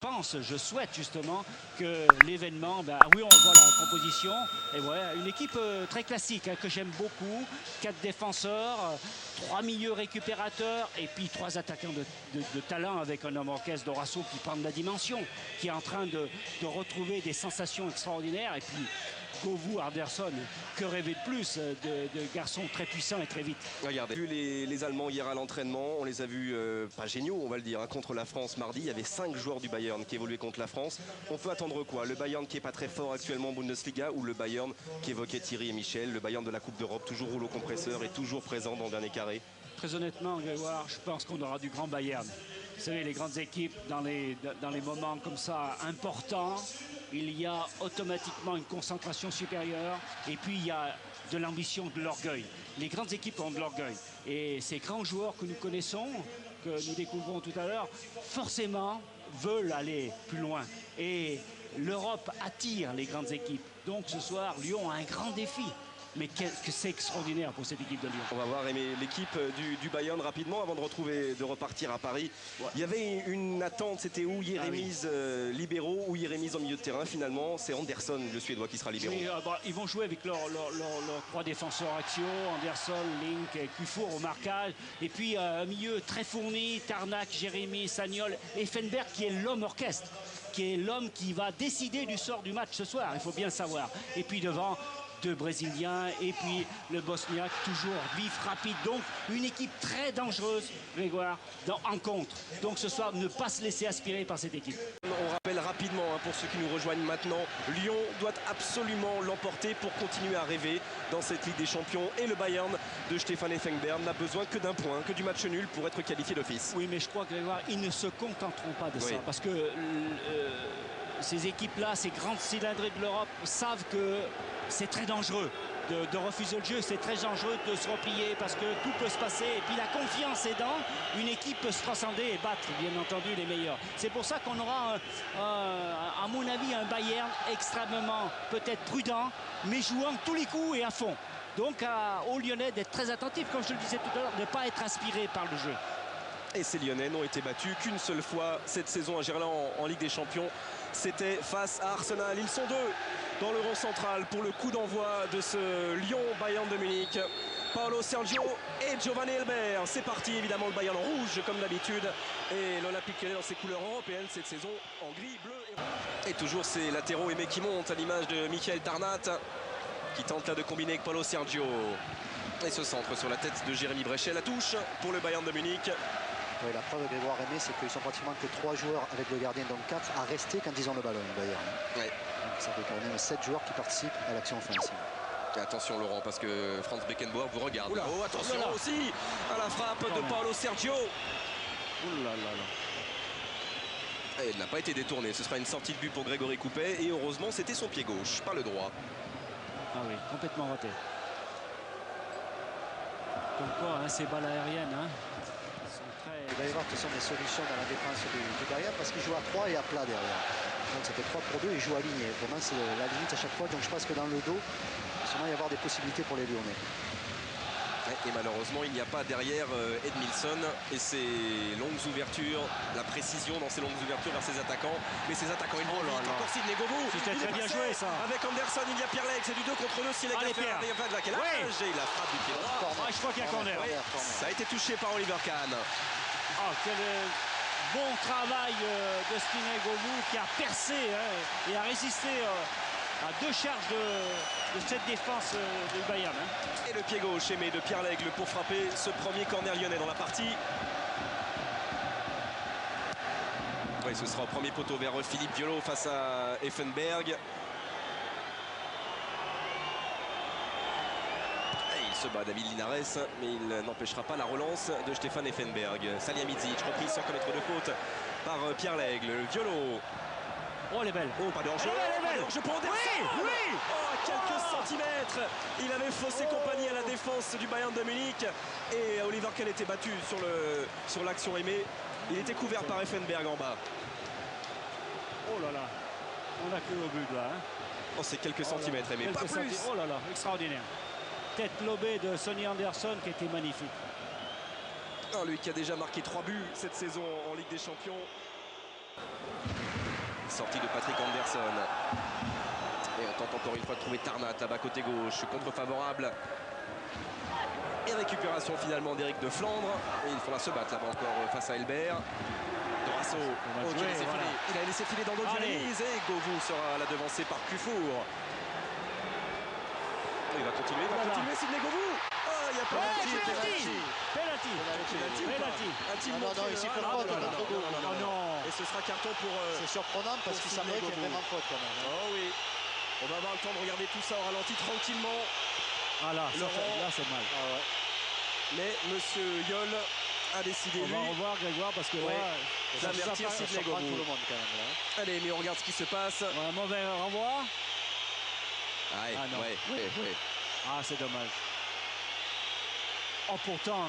Je souhaite justement que l'événement, oui, on voit la composition, et voilà, une équipe très classique que j'aime beaucoup, 4 défenseurs, 3 milieux récupérateurs et puis 3 attaquants de talent avec un homme orchestre d'Horacio qui prend de la dimension, qui est en train de retrouver des sensations extraordinaires, et puis Govou, Anderson, que rêver de plus de garçons très puissants et très vite. Regardez, vu les Allemands hier à l'entraînement, on les a vus pas géniaux, on va le dire, contre la France mardi. Il y avait 5 joueurs du Bayern qui évoluaient contre la France. On peut attendre quoi? Le Bayern qui est pas très fort actuellement en Bundesliga, ou le Bayern qu'évoquaient Thierry et Michel, le Bayern de la Coupe d'Europe, toujours rouleau compresseur et toujours présent dans le dernier carré? Très honnêtement, Grégoire, je pense qu'on aura du grand Bayern. Vous savez, les grandes équipes, dans les moments comme ça importants, il y a automatiquement une concentration supérieure, et puis il y a de l'ambition, de l'orgueil. Les grandes équipes ont de l'orgueil. Et ces grands joueurs que nous connaissons, que nous découvrons tout à l'heure, forcément veulent aller plus loin. Et l'Europe attire les grandes équipes. Donc ce soir, Lyon a un grand défi. Mais qu'est-ce que c'est extraordinaire pour cette équipe de Lyon. On va voir l'équipe du Bayern rapidement avant de repartir à Paris. Ouais. Il y avait une attente, c'était où Yéremis libéraux ou Yéremis en milieu de terrain. Finalement, c'est Anderson, le Suédois, qui sera libéraux. Oui, ils vont jouer avec leurs 3 défenseurs axiaux, Anderson, Link, Kufour au marquage. Et puis un milieu très fourni, Tarnac, Jérémy, Sagnol, Effenberg qui est l'homme orchestre, qui est l'homme qui va décider du sort du match ce soir, il faut bien le savoir. Et puis devant, 2 Brésiliens et puis le Bosniaque, toujours vif, rapide. Donc une équipe très dangereuse, Grégoire, en contre. Donc ce soir, ne pas se laisser aspirer par cette équipe. On rappelle rapidement, pour ceux qui nous rejoignent maintenant, Lyon doit absolument l'emporter pour continuer à rêver dans cette Ligue des Champions. Et le Bayern de Stefan Effenberg n'a besoin que d'un point, que du match nul pour être qualifié d'office. Oui, mais je crois, Grégoire, ils ne se contenteront pas de ça. Parce que ces équipes-là, ces grandes cylindrées de l'Europe, savent que c'est très dangereux de refuser le jeu, c'est très dangereux de se replier parce que tout peut se passer. Et puis la confiance aidant, une équipe peut se transcender et battre, bien entendu, les meilleurs. C'est pour ça qu'on aura, à mon avis, un Bayern extrêmement peut-être prudent, mais jouant tous les coups et à fond. Donc aux Lyonnais d'être très attentifs, comme je le disais tout à l'heure, de ne pas être inspirés par le jeu. Et ces Lyonnais n'ont été battus qu'une seule fois cette saison à Gerland en Ligue des Champions. C'était face à Arsenal. Ils sont 2 dans le rond central pour le coup d'envoi de ce Lyon-Bayern de Munich. Paolo Sergio et Giovanni Elber. C'est parti, évidemment, le Bayern en rouge comme d'habitude. Et l'Olympique Lyonnais dans ses couleurs européennes cette saison en gris, bleu et rouge. Et toujours ces latéraux aimés qui montent à l'image de Michael Tarnat qui tente là de combiner avec Paolo Sergio. Et ce centre sur la tête de Jérémy Bréchet, la touche pour le Bayern de Munich. Oui, la preuve de Grégoire Aimé, c'est qu'ils sont pratiquement que 3 joueurs avec le gardien, donc 4 à rester quand ils ont le ballon d'ailleurs. Ouais. Donc ça fait quand même 7 joueurs qui participent à l'action offensive. Et attention Laurent, parce que Franz Beckenbauer vous regarde. Oula. Oh attention aussi à la frappe de Paolo Sergio. Oula là là. Et il n'a pas été détourné, ce sera une sortie de but pour Grégory Coupet. Et heureusement c'était son pied gauche, pas le droit. Ah oui, complètement raté. Comme quoi, ces balles aériennes, il va y avoir de toute façon des solutions dans la défense du Bayern parce qu'il joue à 3 et à plat derrière. Donc ça fait 3 pour 2 et il joue aligné. Vraiment c'est la limite à chaque fois. Donc je pense que dans le dos, il va sûrement y avoir des possibilités pour les Lyonnais. Et malheureusement il n'y a pas derrière Edmilson et ses longues ouvertures, la précision dans ses longues ouvertures vers ses attaquants. Mais ses attaquants ils vont vite. Encore Sidney Govou. C'était très bien joué ça. Avec Anderson, il y a Pierre Leg, c'est du 2 contre 2. S'il est Pierre. Et la frappe du pied droit. Je crois qu'il y a corner. Ça a été touché par Oliver Kahn. Quel bon travail de Sidney Govou qui a percé et a résisté à 2 charges de cette défense du Bayern. Et le pied gauche aimé de Pierre Lègle pour frapper ce premier corner lyonnais dans la partie. Oui, ce sera au premier poteau vers Philippe Violo face à Effenberg. Se bat David Linares, mais il n'empêchera pas la relance de Stefan Effenberg. Salihamidzic repris sans commettre de faute par Pierre Lègle. Le Violo. Oh, elle est belle. Oh, pas d'enjeu. Je prends Anderson. Oui. Oh, à quelques centimètres. Il avait faussé compagnie à la défense du Bayern de Munich. Et Oliver Kahn était battu sur l'action aimée. Il était couvert par Effenberg en bas. Oh là là. On a cru au but là. Oh, c'est quelques centimètres aimé. Pas plus. Oh là là, extraordinaire. Tête lobée de Sonny Anderson qui était magnifique. Lui qui a déjà marqué 3 buts cette saison en Ligue des Champions. Sortie de Patrick Anderson. Et on tente encore une fois de trouver Tarnat là-bas côté gauche. Contre favorable. Et récupération finalement d'Éric de Flandre. Et il faudra se battre là-bas encore face à Elbert. Dorasso. Il a laissé filer dans d'autres Jérémy's. Et Govou sera la devancée par Cufour. Il va continuer, Sidney Govou. Oh, il y a penalty. Non, il s'est fait faute. Non. Et ce sera carton pour... C'est surprenant parce qu'il semblerait qu'il y ait vraiment faute quand même. Oh oui. On va avoir le temps de regarder tout ça au ralenti tranquillement. Ah là, là c'est mal. Ah ouais. Mais Monsieur Yol a décidé, on va revoir Grégoire parce que d'avertir Sidney Govou. Tout le monde quand même là. Allez, mais on regarde ce qui se passe. Un mauvais renvoi. Ouais. Ah, c'est dommage. Oh, pourtant,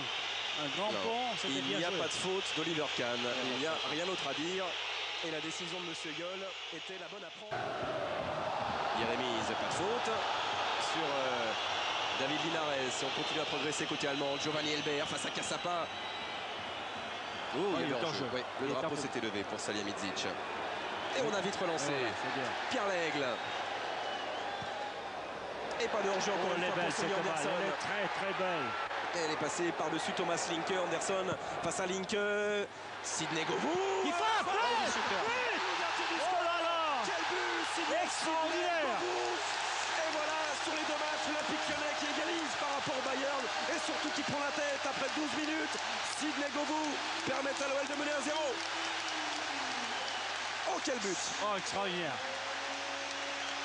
un grand pont, c'était bien joué. Il n'y a pas de faute d'Oliver Kahn. Il n'y a rien d'autre à dire. Et la décision de Monsieur Yol était la bonne à prendre. Jérémy's, pas de faute sur David Linares. On continue à progresser côté allemand. Giovanni Elbert face à Cassapa. Il y a hors-jeu. Le drapeau s'était levé pour Salihamidzic. Et on a vite relancé. Pierre Lègle. Et pas de hors-jeu encore une fois pour Sonny Anderson. Elle est très très belle. Et elle est passée par-dessus Thomas Linke. Anderson face à Linke. Sidney Govou. Il frappe. Oh là là. Quel but. Extraordinaire. Et voilà, sur les 2 matchs, l'Olympique Lyonnais qui égalise par rapport au Bayern. Et surtout qui prend la tête après 12 minutes. Sidney Govou permet à l'OL de mener 1-0. Oh, quel but. Oh, extraordinaire.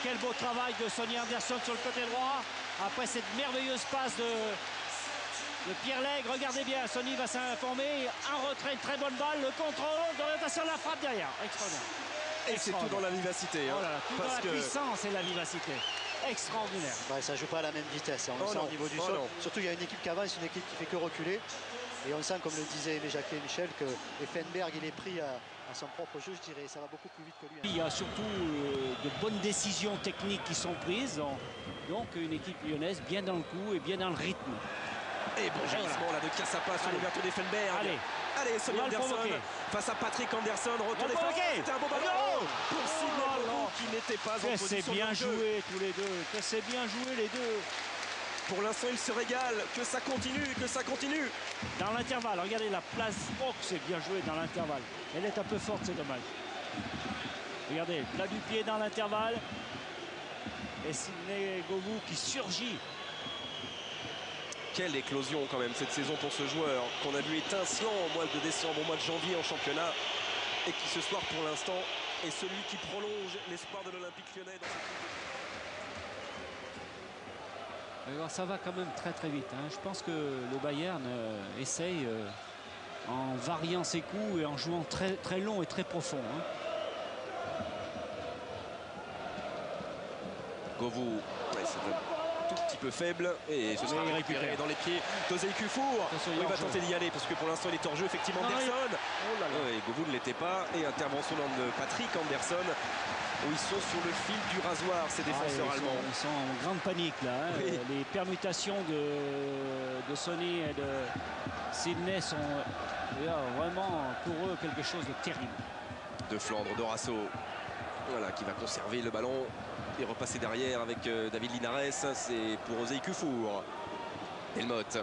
Quel beau travail de Sonny Anderson sur le côté droit. Après cette merveilleuse passe de Pierre Lègle. Regardez bien, Sonny va s'informer. Un retrait, une très bonne balle. Le contrôle, d'orientation de la frappe derrière. Extraordinaire. Et c'est tout dans la vivacité. Oh là là, tout dans la puissance et la vivacité. Extraordinaire. Ouais, ça ne joue pas à la même vitesse. On le sent au niveau du sol. Surtout, il y a une équipe qui avance, une équipe qui fait que reculer. Et on sent, comme le disaient Aimé Jacquet et Michel, que Effenberg, il est pris à son propre jeu, je dirais. Ça va beaucoup plus vite que lui. Il y a surtout de bonnes décisions techniques qui sont prises. Donc, une équipe lyonnaise bien dans le coup et bien dans le rythme. Et bon jaillissement là de Cassapa sur l'ouverture d'Effenberg. Allez, Sonny Anderson face à Patrick Anderson. Retour des forces. C'était un beau ballon pour Sidney Govou qui n'était pas en position de jeu. C'est bien joué tous les deux. C'est bien joué les deux. Pour l'instant, il se régale. Que ça continue, Dans l'intervalle, regardez la place. Oh, c'est bien joué dans l'intervalle. Elle est un peu forte, c'est dommage. Regardez, plat du pied dans l'intervalle. Et Sidney Govou qui surgit. Quelle éclosion quand même cette saison pour ce joueur qu'on a vu étincelant au mois de décembre, au mois de janvier en championnat. Et qui ce soir pour l'instant est celui qui prolonge l'espoir de l'Olympique Lyonnais dans cette Ligue. Alors, ça va quand même très très vite. Je pense que le Bayern essaye en variant ses coups et en jouant très, très long et très profond. Govou, c'est un tout petit peu faible et ce sera récupéré dans les pieds d'Ozey Cufour. Il va tenter d'y aller parce que pour l'instant il est hors jeu effectivement. Anderson. Et Govou ne l'était pas. Et intervention de Patrick Anderson où ils sont sur le fil du rasoir ces défenseurs allemands. Ils sont en grande panique là. Les permutations de Sonny et de Sidney sont vraiment pour eux quelque chose de terrible. De Flandre, Dorasso, voilà, qui va conserver le ballon et repasser derrière avec David Linares. C'est pour Ozey Cufour. Delmotte.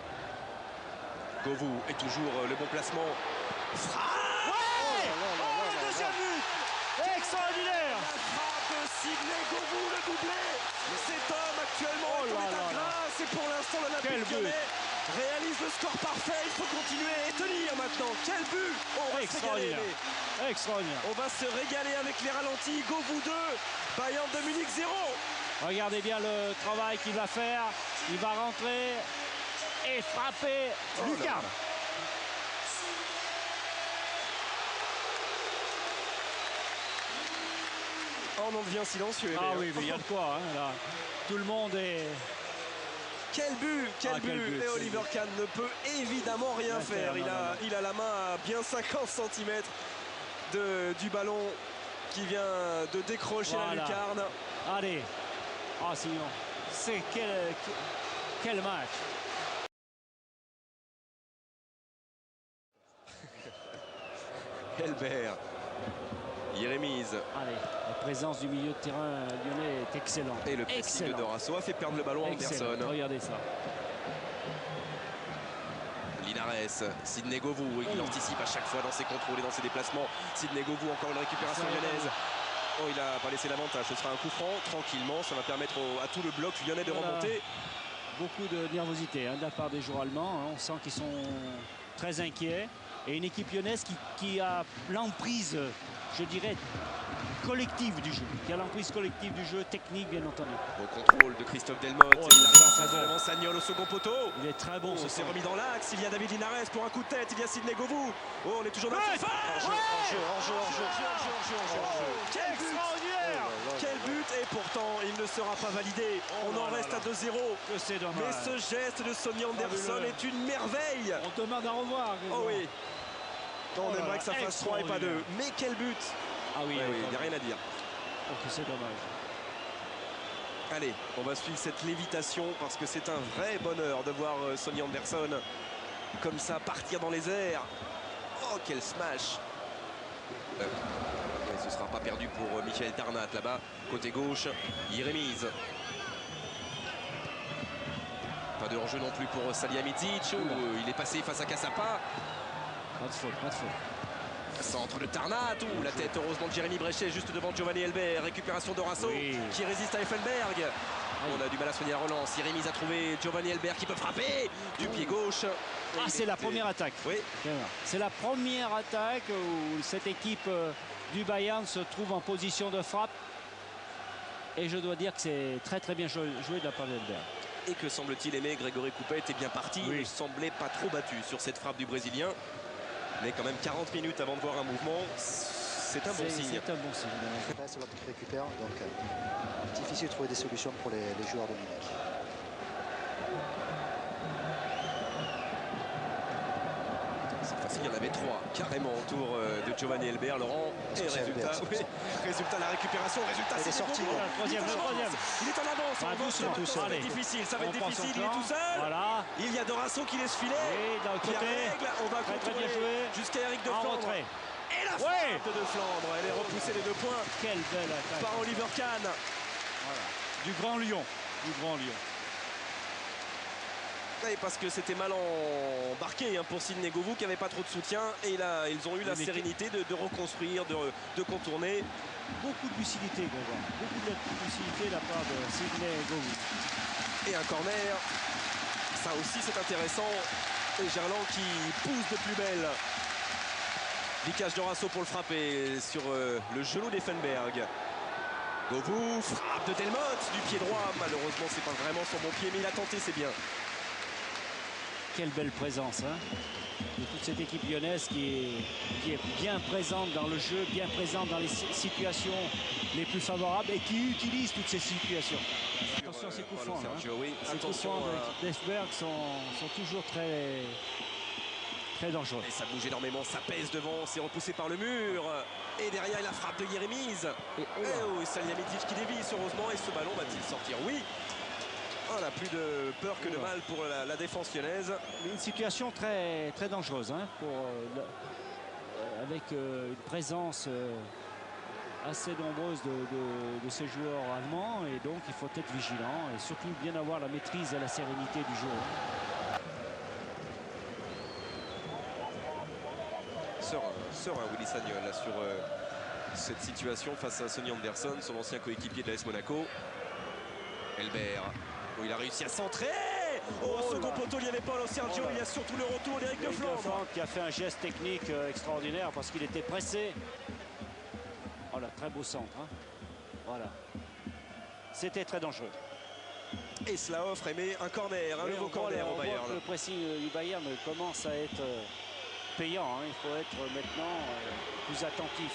Govou est toujours le bon placement. Frappe. Le deuxième but extraordinaire. La frappe de Sidney Govou, le doublé. Cet homme actuellement est en grâce et pour l'instant l'Olympique Lyonnais réalise le score parfait. Il faut continuer et tenir maintenant. Quel but. On va se régaler. Extraordinaire. On va se régaler avec les ralentis. Govou 2, Bayern de Munich 0. Regardez bien le travail qu'il va faire. Il va rentrer et frapper Lucarne. On en devient silencieux. Ah oui, mais il y a de quoi. Là. Tout le monde est... Quel but, quel but. Et Oliver Kahn ne peut évidemment rien faire. Il a la main à bien 50 cm du ballon qui vient de décrocher la lucarne. Allez. Ah sinon, c'est quel match. Elbert. Yéremise. Allez, la présence du milieu de terrain lyonnais est excellente. Et le pressing de Dorasso a fait perdre le ballon à Anderson. Regardez ça. Linares, Sidney Govou, il anticipe à chaque fois dans ses contrôles et dans ses déplacements. Sidney Govou, encore une récupération lyonnaise. Oh, il n'a pas laissé l'avantage, ce sera un coup franc, tranquillement, ça va permettre à tout le bloc lyonnais de remonter. Beaucoup de nervosité de la part des joueurs allemands, on sent qu'ils sont très inquiets. Et une équipe lyonnaise qui a l'emprise, je dirais, collective du jeu. Qui a l'emprise collective du jeu, technique bien entendu. Au contrôle de Christophe Delmotte, il arrive devant Sagnol au second poteau. Il est très bon. On s'est remis dans l'axe, il y a David Linares pour un coup de tête, il y a Sidney Govou. Oh, on est toujours dans la surface. Quel extraordinaire! Quel but! Et pourtant, il ne sera pas validé. On en reste à 2-0. C'est dommage. Mais ce geste de Sonny Anderson est une merveille. On demande à revoir. Oh oui. On aimerait que ça fasse 3 et pas 2. Mais quel but! Ah oui, il n'y a rien à dire. Oh, c'est dommage. Allez, on va suivre cette lévitation parce que c'est un vrai bonheur de voir Sonny Anderson comme ça partir dans les airs. Oh, quel smash! Ce ne sera pas perdu pour Michael Tarnat là-bas, côté gauche. Yéremise. Pas de hors-jeu non plus pour Salihamidzic. Il est passé face à Cassapa. Pas de faute, pas de faute. Centre de Tarnat, la tête heureusement de Jérémy Bréchet juste devant Giovanni Elbert. Récupération de Dorasso qui résiste à Effenberg. On a du mal à soigner la relance. Yéremise a trouvé Giovanni Elbert qui peut frapper du pied gauche. Ah, c'est la première attaque. Oui. C'est la première attaque où cette équipe du Bayern se trouve en position de frappe. Et je dois dire que c'est très très bien joué de la part d'Elbert. Et que semble-t-il aimer Grégory Coupet était bien parti. Il ne semblait pas trop battu sur cette frappe du Brésilien. Mais quand même 40 minutes avant de voir un mouvement, c'est un bon signe. C'est un bon signe. C'est l'autre qui récupère, donc difficile de trouver des solutions pour les joueurs de Munich. Cette fois-ci, il y en avait 3 carrément autour de Giovanni Elbert, Laurent. Et résultat, la récupération, résultat, c'est sorti. Le troisième. Il est en avance. Ça va être difficile, il est tout seul. Voilà. Il y a Dorasso qui laisse filer. Qui règle. On va contrôler jusqu'à Eric de Flandre. Et la frappe de Flandre, elle est repoussée les 2 points. Quelle belle attaque par Oliver Kahn. Voilà. Du Grand Lyon. Oui, parce que c'était mal embarqué pour Sidney Govou qui n'avait pas trop de soutien. Et là, ils ont eu la sérénité de reconstruire, de contourner. Beaucoup de lucidité, beaucoup de lucidité de la part de Sidney Govou. Et un corner, ça aussi c'est intéressant. Et Gerland qui pousse de plus belle. Vicage Dorasso pour le frapper sur le genou d'Effenberg. Govou, frappe de Delmotte du pied droit. Malheureusement, c'est pas vraiment son bon pied, mais il a tenté, c'est bien. Quelle belle présence de toute cette équipe lyonnaise qui est bien présente dans le jeu, bien présente dans les situations les plus favorables et qui utilise toutes ces situations. Attention à ces coups francs. Ces coups francs d'Effenberg sont toujours très dangereux. Et ça bouge énormément, ça pèse devant, c'est repoussé par le mur. Et derrière, la frappe de Yéremise. Et Salihamidzic qui dévisse, heureusement. Et ce ballon va-t-il sortir? Oui. On a plus de peur que de mal pour la défense lyonnaise. Une situation très, très dangereuse avec une présence assez nombreuse de ces joueurs allemands. Et donc, il faut être vigilant et surtout bien avoir la maîtrise et la sérénité du jeu. Serein Willy Sagnol là, sur cette situation face à Sonny Anderson, son ancien coéquipier de l'AS Monaco. Elbert, il a réussi à centrer. Au second poteau, il n'y avait pas Sergio. Il y a surtout le retour d'Eric de Flandre qui a fait un geste technique extraordinaire parce qu'il était pressé. Voilà, très beau centre. Voilà. C'était très dangereux. Et cela offre un corner, un nouveau corner au Bayern. Le pressing du Bayern commence à être payant. Il faut être maintenant plus attentif.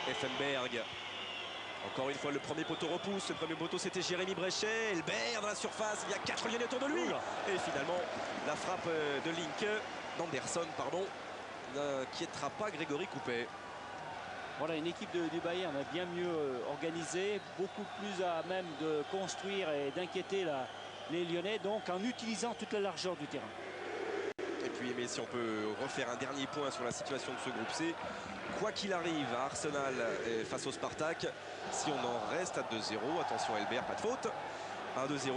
Effenberg. Encore une fois, le premier poteau repousse. Le premier poteau, c'était Jérémy Bréchet. Elbert dans la surface. Il y a 4 Lyonnais autour de lui. Et finalement, la frappe de d'Anderson, n'inquiétera pas Grégory Coupet. Voilà, une équipe du Bayern bien mieux organisée, beaucoup plus à même de construire et d'inquiéter les Lyonnais, donc en utilisant toute la largeur du terrain. Et puis puis Aimé, si on peut refaire un dernier point sur la situation de ce groupe C. Quoi qu'il arrive à Arsenal face au Spartak, si on en reste à 2-0, attention Elbert, pas de faute, 1-2-0,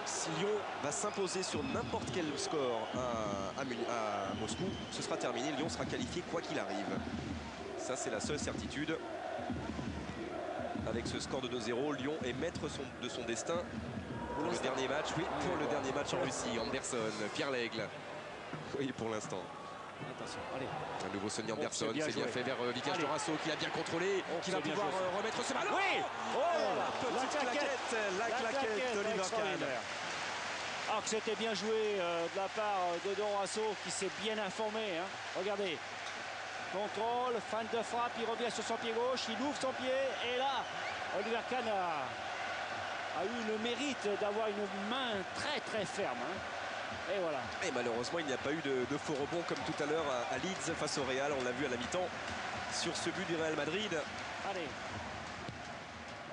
si Lyon va s'imposer sur n'importe quel score à Moscou, ce sera terminé, Lyon sera qualifié quoi qu'il arrive. Ça c'est la seule certitude. Avec ce score de 2-0, Lyon est maître de son destin pour le dernier match, oui, pour le dernier match en Russie. Anderson, Pierre Lègle, oui pour l'instant. Attention, allez. Un nouveau Sonny Anderson, c'est bien fait vers Vikash Dorasso qui l'a bien contrôlé, qui va pouvoir remettre ce ballon. Oui, la claquette d'Oliver Kahn. Alors que c'était bien joué de la part de Dorasso qui s'est bien informé. Hein. Regardez, contrôle, fin de frappe, il revient sur son pied gauche, il ouvre son pied et là, Oliver Kahn a eu le mérite d'avoir une main très très ferme. Hein. Et voilà. Et malheureusement, il n'y a pas eu de faux rebond comme tout à l'heure à Leeds face au Real. On l'a vu à la mi-temps sur ce but du Real Madrid. Allez.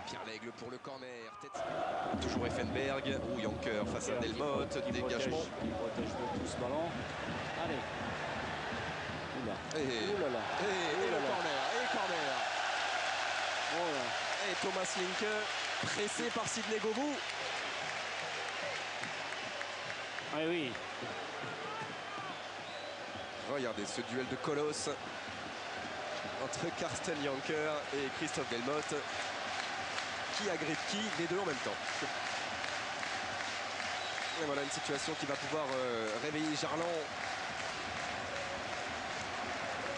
Pierre Lègle pour le corner. Toujours Effenberg ou Janker face à Delmotte. Dégagement. Il protège tout ce ballon. Allez. Oula. Oulala. Et le corner. Et corner. Et Thomas Linke pressé par Sidney Govou. Ah oui. Regardez ce duel de colosse entre Carsten Janker et Christophe Delmotte. Qui agrippe qui? Les deux en même temps. Et voilà une situation qui va pouvoir réveiller Jarlan.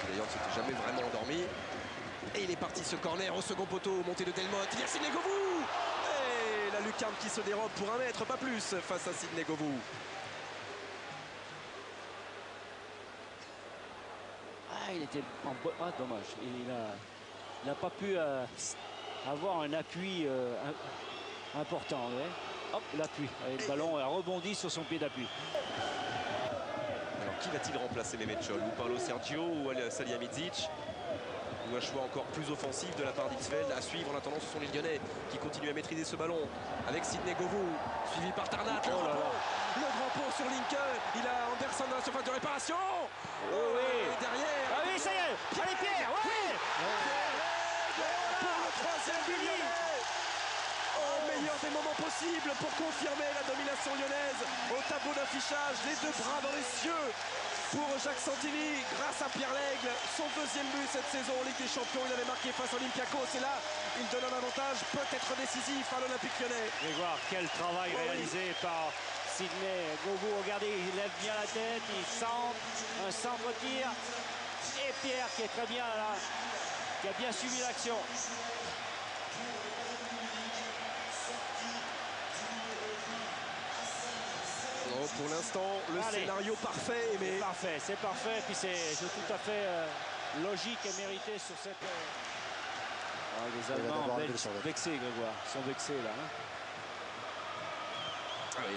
D'ailleurs ne s'était jamais vraiment endormi. Et il est parti ce corner au second poteau, montée de Delmotte. Il y a Sidney Govou. Et la lucarne qui se dérobe pour 1 mètre, pas plus, face à Sidney Govou. Il était en dommage. Il n'a pas pu avoir un appui important. Ouais. Hop, l'appui. Le ballon a rebondi sur son pied d'appui. Alors qui va-t-il remplacer Mehmet Scholl? Ou Paulo Sergio ou Salihamidzic? Ou un choix encore plus offensif de la part d'Hitzfeld à suivre en attendant. Ce sont les Lyonnais qui continuent à maîtriser ce ballon avec Sidney Govou suivi par Tarnat. Le grand pont sur Linke, il a Anderson dans la surface de réparation. Et derrière. Ah oui, ça y est. Allez Pierre, ouais. Pour le 3e but lyonnais. Au meilleur des moments possibles pour confirmer la domination lyonnaise au tableau d'affichage. Les deux bras dans les cieux pour Jacques Santini grâce à Pierre Lègle. Son 2e but cette saison en Ligue des Champions. Il avait marqué face à Olympiakos et là il donne un avantage peut-être décisif à l'Olympique Lyonnais. Et voir quel travail réalisé par Sidney Govou. Regardez, il lève bien la tête, il centre, un centre-tir. Et Pierre qui est très bien là, qui a bien suivi l'action. Pour l'instant, le scénario parfait. Mais... C'est parfait. Puis c'est tout à fait logique et mérité sur cette... les Allemands vexés, Grégoire. Ils sont vexés là. Hein.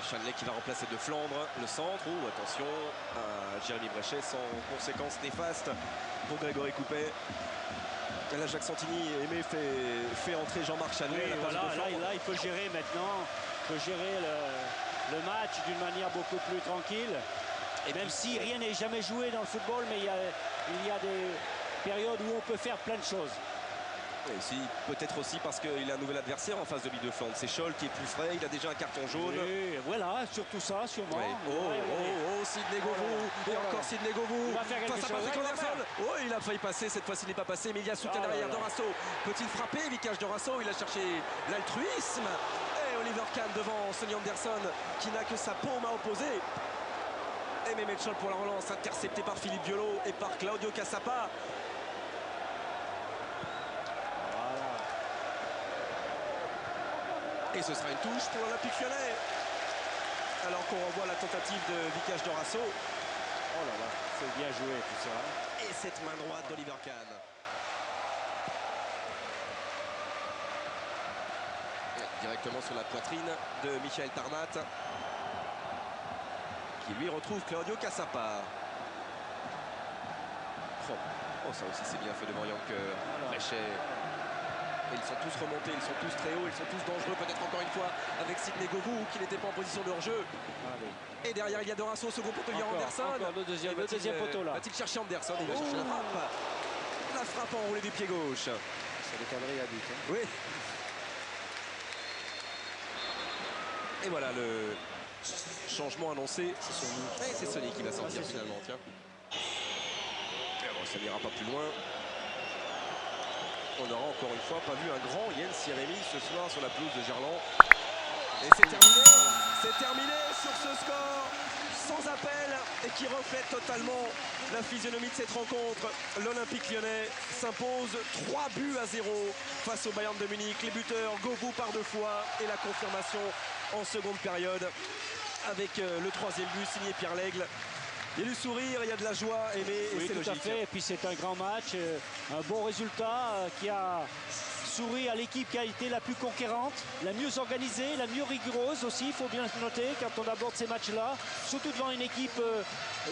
Chanley qui va remplacer De Flandre, le centre. Attention à Jérémy Bréchet sans conséquences néfastes pour Grégory Coupet. Et là, Jacques Santini fait entrer Jean-Marc Chanley. Là, il faut gérer maintenant. Il faut gérer le match d'une manière beaucoup plus tranquille. Et même si rien n'est jamais joué dans le football, mais il y a des périodes où on peut faire plein de choses. Peut-être aussi parce qu'il a un nouvel adversaire en face de lui de Flandre. C'est Scholl qui est plus frais, il a déjà un carton jaune. Oui, voilà, surtout ça, sûrement. Sidney Govou, et encore Sidney Govou. Face à Patrick Anderson. Il a failli passer, cette fois-ci il n'est pas passé, mais il y a soutien derrière Dorasso. Peut-il frapper? Vikash Dorasso, il a cherché l'altruisme. Et Oliver Kahn devant Sonny Anderson qui n'a que sa paume à opposer. Et Mehmet Scholl pour la relance, intercepté par Philippe Biolo et par Claudio Cassapa. Et ce sera une touche pour l'Olympique Lyonnais. Alors qu'on revoit la tentative de Vikash Dorasso. Oh là là, c'est bien joué tout ça. Et cette main droite d'Oliver Kahn. Directement sur la poitrine de Michael Tarnat. Qui lui retrouve Claudio Cassapa. Ça aussi c'est bien fait devant Janker. Bréchet. Et ils sont tous remontés, ils sont tous très hauts, ils sont tous dangereux. Peut-être encore une fois avec Sidney Govou qui n'était pas en position de hors-jeu. Et derrière il y a Dorasso au second poteau, il y a Anderson. Le deuxième poteau là. Va-t-il chercher Anderson? Il va chercher la frappe. La frappe enroulée du pied gauche. Ça décalerait à but. Hein. Oui. Et voilà le changement annoncé. C'est Sonny. Et c'est Sonny qui va sortir finalement. Tiens. Bon, ça n'ira pas plus loin. On n'aura encore une fois pas vu un grand Jens Jeremy ce soir sur la pelouse de Gerland. Et c'est terminé. C'est terminé sur ce score sans appel et qui reflète totalement la physionomie de cette rencontre. L'Olympique Lyonnais s'impose 3-0 face au Bayern de Munich. Les buteurs Govou par 2 fois et la confirmation en seconde période avec le 3e but signé Pierre Lègle. Il y a du sourire, il y a de la joie, et oui, c'est logique. Tout à fait. Et puis c'est un grand match, un bon résultat qui a souri à l'équipe qui a été la plus conquérante, la mieux organisée, la mieux rigoureuse aussi, il faut bien le noter quand on aborde ces matchs-là, surtout devant une équipe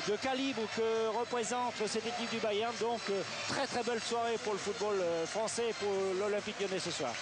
de calibre que représente cette équipe du Bayern. Donc très très belle soirée pour le football français et pour l'Olympique Lyonnais ce soir.